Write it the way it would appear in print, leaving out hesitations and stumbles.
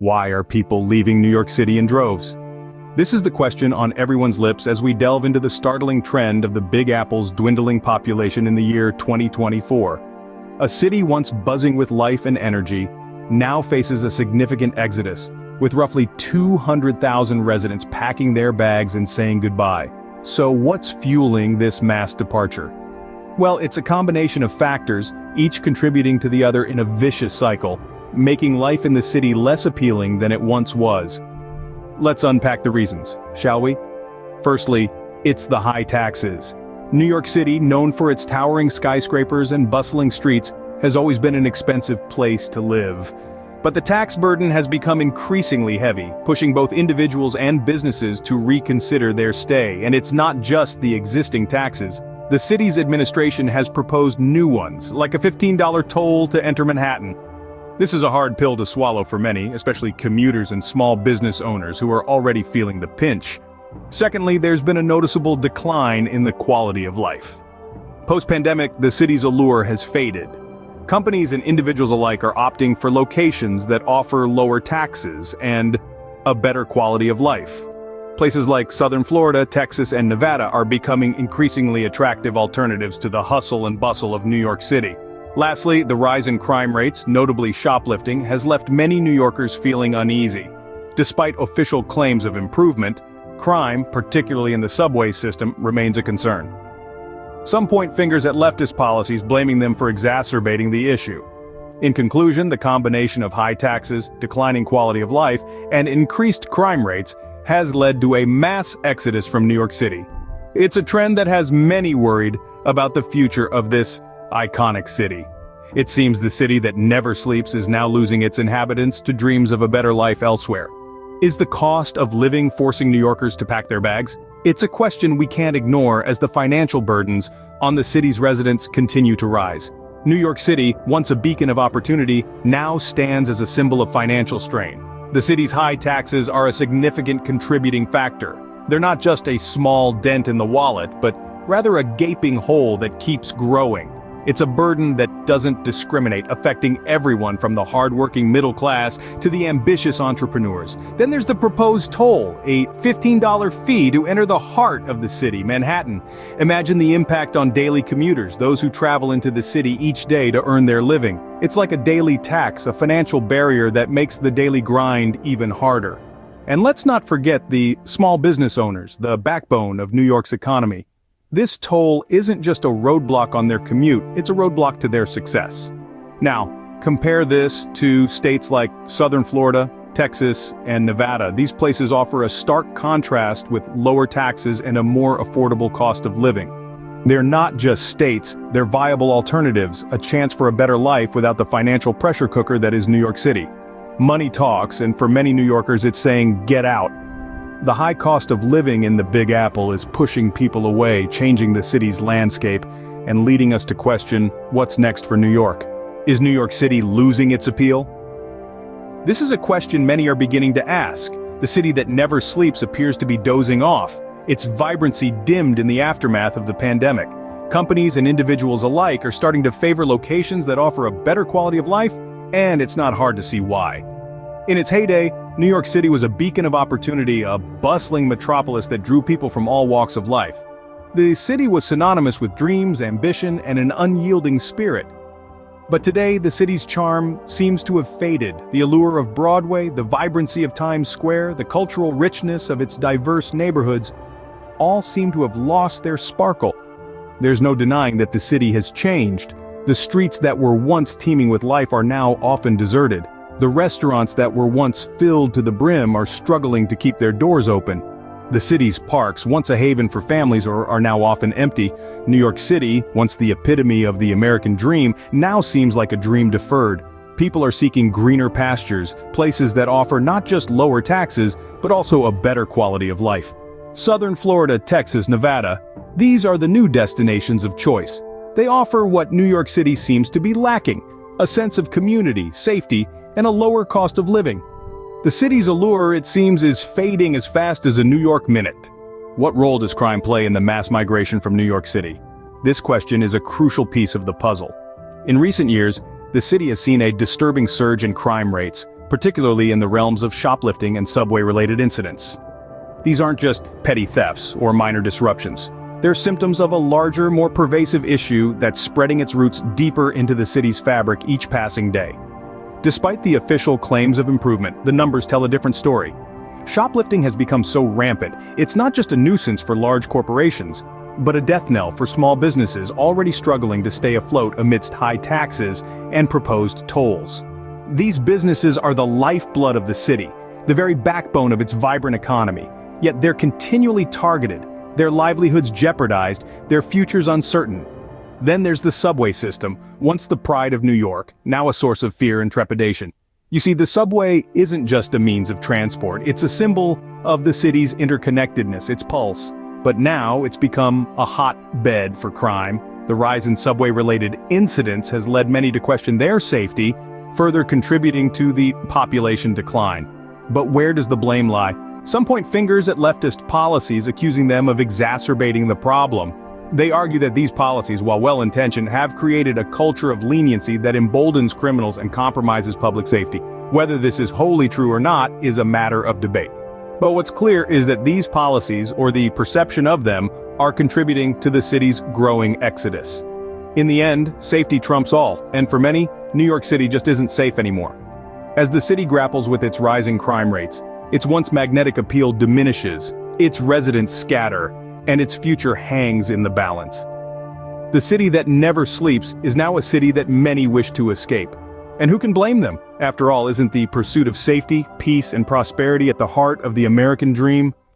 Why are people leaving New York City in droves? This is the question on everyone's lips as we delve into the startling trend of the Big Apple's dwindling population in the year 2024. A city once buzzing with life and energy now faces a significant exodus, with roughly 200,000 residents packing their bags and saying goodbye. So what's fueling this mass departure? Well, it's a combination of factors, each contributing to the other in a vicious cycle, making life in the city less appealing than it once was. Let's unpack the reasons, shall we? Firstly, it's the high taxes. New York City, known for its towering skyscrapers and bustling streets, has always been an expensive place to live. But the tax burden has become increasingly heavy, pushing both individuals and businesses to reconsider their stay. And it's not just the existing taxes. The city's administration has proposed new ones, like a $15 toll to enter Manhattan. This is a hard pill to swallow for many, especially commuters and small business owners who are already feeling the pinch. Secondly, there's been a noticeable decline in the quality of life. Post-pandemic, the city's allure has faded. Companies and individuals alike are opting for locations that offer lower taxes and a better quality of life. Places like Southern Florida, Texas, and Nevada are becoming increasingly attractive alternatives to the hustle and bustle of New York City. Lastly, the rise in crime rates, notably shoplifting, has left many New Yorkers feeling uneasy. Despite official claims of improvement, crime, particularly in the subway system, remains a concern. Some point fingers at leftist policies, blaming them for exacerbating the issue. In conclusion, the combination of high taxes, declining quality of life, and increased crime rates has led to a mass exodus from New York City. It's a trend that has many worried about the future of this iconic city. It seems the city that never sleeps is now losing its inhabitants to dreams of a better life elsewhere. Is the cost of living forcing New Yorkers to pack their bags? It's a question we can't ignore as the financial burdens on the city's residents continue to rise. New York City, once a beacon of opportunity, now stands as a symbol of financial strain. The city's high taxes are a significant contributing factor. They're not just a small dent in the wallet, but rather a gaping hole that keeps growing. It's a burden that doesn't discriminate, affecting everyone from the hardworking middle class to the ambitious entrepreneurs. Then there's the proposed toll, a $15 fee to enter the heart of the city, Manhattan. Imagine the impact on daily commuters, those who travel into the city each day to earn their living. It's like a daily tax, a financial barrier that makes the daily grind even harder. And let's not forget the small business owners, the backbone of New York's economy. This toll isn't just a roadblock on their commute, it's a roadblock to their success. Now, compare this to states like Southern Florida, Texas, and Nevada. These places offer a stark contrast with lower taxes and a more affordable cost of living. They're not just states, they're viable alternatives, a chance for a better life without the financial pressure cooker that is New York City. Money talks, and for many New Yorkers it's saying, get out. The high cost of living in the Big Apple is pushing people away, changing the city's landscape, and leading us to question, what's next for New York? Is New York City losing its appeal? This is a question many are beginning to ask. The city that never sleeps appears to be dozing off, its vibrancy dimmed in the aftermath of the pandemic. Companies and individuals alike are starting to favor locations that offer a better quality of life, and it's not hard to see why. In its heyday, New York City was a beacon of opportunity, a bustling metropolis that drew people from all walks of life. The city was synonymous with dreams, ambition, and an unyielding spirit. But today, the city's charm seems to have faded. The allure of Broadway, the vibrancy of Times Square, the cultural richness of its diverse neighborhoods, all seem to have lost their sparkle. There's no denying that the city has changed. The streets that were once teeming with life are now often deserted. The restaurants that were once filled to the brim are struggling to keep their doors open. The city's parks, once a haven for families, are now often empty. New York City, once the epitome of the American dream, now seems like a dream deferred. People are seeking greener pastures, places that offer not just lower taxes, but also a better quality of life. Southern Florida, Texas, Nevada, these are the new destinations of choice. They offer what New York City seems to be lacking: a sense of community, safety, and a lower cost of living. The city's allure, it seems, is fading as fast as a New York minute. What role does crime play in the mass migration from New York City? This question is a crucial piece of the puzzle. In recent years, the city has seen a disturbing surge in crime rates, particularly in the realms of shoplifting and subway-related incidents. These aren't just petty thefts or minor disruptions. They're symptoms of a larger, more pervasive issue that's spreading its roots deeper into the city's fabric each passing day. Despite the official claims of improvement, the numbers tell a different story. Shoplifting has become so rampant, it's not just a nuisance for large corporations, but a death knell for small businesses already struggling to stay afloat amidst high taxes and proposed tolls. These businesses are the lifeblood of the city, the very backbone of its vibrant economy, yet they're continually targeted, their livelihoods jeopardized, their futures uncertain. Then there's the subway system, once the pride of New York, now a source of fear and trepidation. You see, the subway isn't just a means of transport, it's a symbol of the city's interconnectedness, its pulse. But now it's become a hotbed for crime. The rise in subway-related incidents has led many to question their safety, further contributing to the population decline. But where does the blame lie? Some point fingers at leftist policies, accusing them of exacerbating the problem. They argue that these policies, while well-intentioned, have created a culture of leniency that emboldens criminals and compromises public safety. Whether this is wholly true or not is a matter of debate. But what's clear is that these policies, or the perception of them, are contributing to the city's growing exodus. In the end, safety trumps all, and for many, New York City just isn't safe anymore. As the city grapples with its rising crime rates, its once magnetic appeal diminishes, its residents scatter, and its future hangs in the balance. The city that never sleeps is now a city that many wish to escape. And who can blame them? After all, isn't the pursuit of safety, peace, and prosperity at the heart of the American dream?